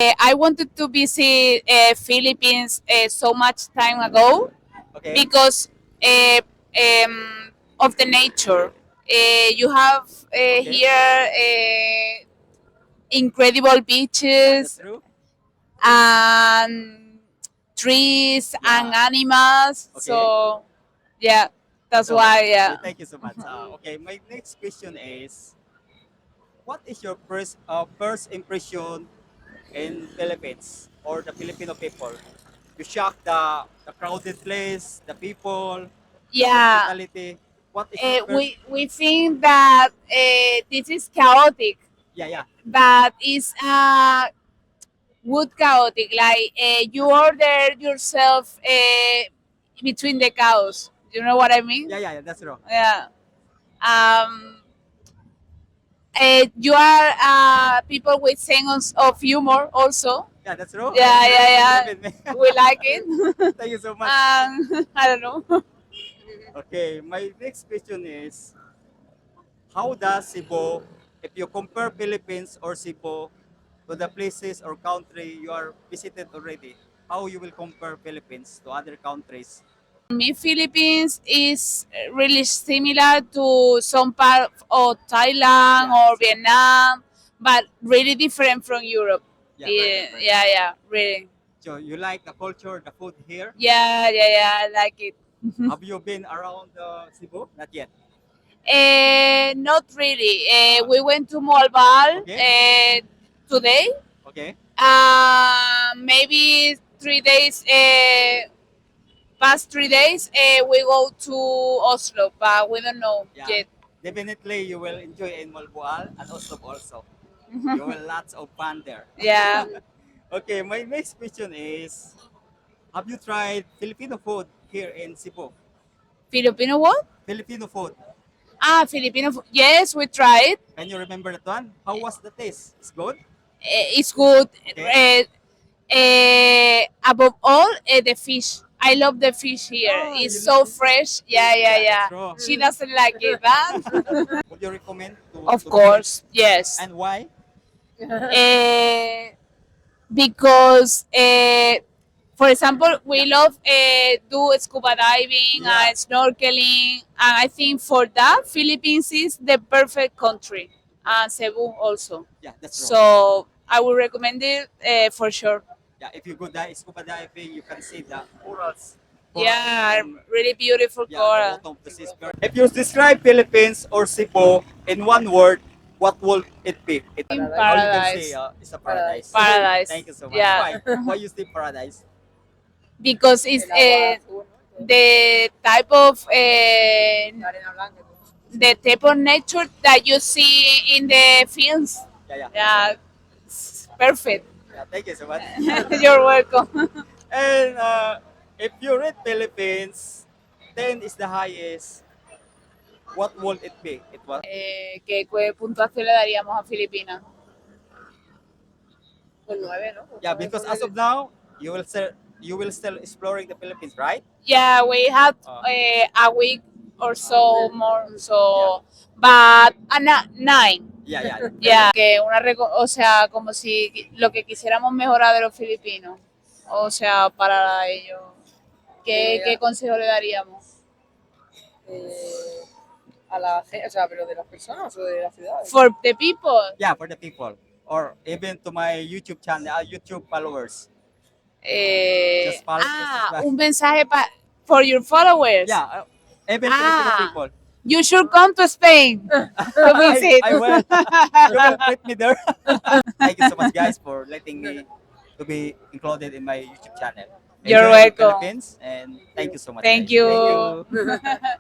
I wanted to visit Philippines so much time ago Okay. because of the nature. You have Okay. here incredible That's beaches true. and trees and Yeah. animals. Okay. So yeah, that's So, why. okay, Yeah. thank you so much. Okay, my next question is, what is your first impression in Philippines or the Filipino people? You shocked the crowded place, the people, the Yeah. hospitality. What is your first? We think that this is chaotic, Yeah, yeah, but it's good chaotic. Like you order yourself between the cows. You know what I mean? yeah, yeah, yeah. That's true. Yeah. Um, you are people with sense of humor also. Yeah, that's true. Yeah, yeah, yeah. Even me. We like it. Thank you so much. I don't know. Okay, my next question is, how does Cebu, if you compare Philippines or Cebu to the places or country you are visited already, how you will compare Philippines to other countries? Me, Philippines is really similar to some part of Thailand Yeah, or that's true. Vietnam, but really different from Europe. Yeah, very Yeah, different. yeah, yeah, really. So you like the culture, the food here? Yeah, yeah, yeah, I like it. Have you been around Cebu? Not yet. Not really. Uh, We went to Malbal okay, today. okay. Maybe 3 days. Past 3 days, we go to Oslo, but we don't know Yeah, yet. definitely you will enjoy in Malboal and Oslo also. You will lots of fun there. Yeah. Okay, my next question is, have you tried Filipino food here in Cebu? Filipino what? Filipino food. Filipino food. Yes, we tried. Can you remember that one? How was the taste? It's good? It's good. Okay. Above all, the fish. I love the fish here. Oh, It's so fresh. Yeah, yeah, yeah, that's yeah. true. She doesn't like it, but Would you recommend of to visit? course, yes. And why? Because for example, we love do scuba diving Yeah. and snorkeling, and I think for that, Philippines is the perfect country, and Cebu also. Yeah, that's true. So I would recommend it for sure. Yeah, if you go scuba diving, you can see the corals. Yeah, And really beautiful yeah, the coral. bottom of the sea is very. If you describe Philippines or Cebu in one word, what will it be? In All you can say paradise. it's a paradise. Paradise. Thank you so much. Yeah. Why you say paradise? Because it's the type of the type of nature that you see in the films. Yeah, yeah. Yeah, it's perfect. Yeah, thank you so much. You're welcome. And if you rate Philippines, 10 is the highest. What would it be? It was. ¿Qué puntuación le daríamos a Filipinas? Pues 9, ¿no? Yeah, because as of now, you will still exploring the Philippines, right? Yeah, we had Uh, a week or so more, yeah, so, but a 9. yeah, yeah. Ya, que o sea, como si lo que quisiéramos mejorar de los filipinos, o sea, para ellos, ¿qué consejo le daríamos? For the people. Yeah, for the people, or even to my YouTube channel, YouTube followers. Just follow. Un mensaje for your followers. Yeah, even Filipino people. You should come to Spain to visit. I will. You will meet me there. Thank you so much, guys, for letting me to be included in my YouTube channel. You're Enjoy the welcome. Philippines, and thank you so much, Thank guys. Thank you. you.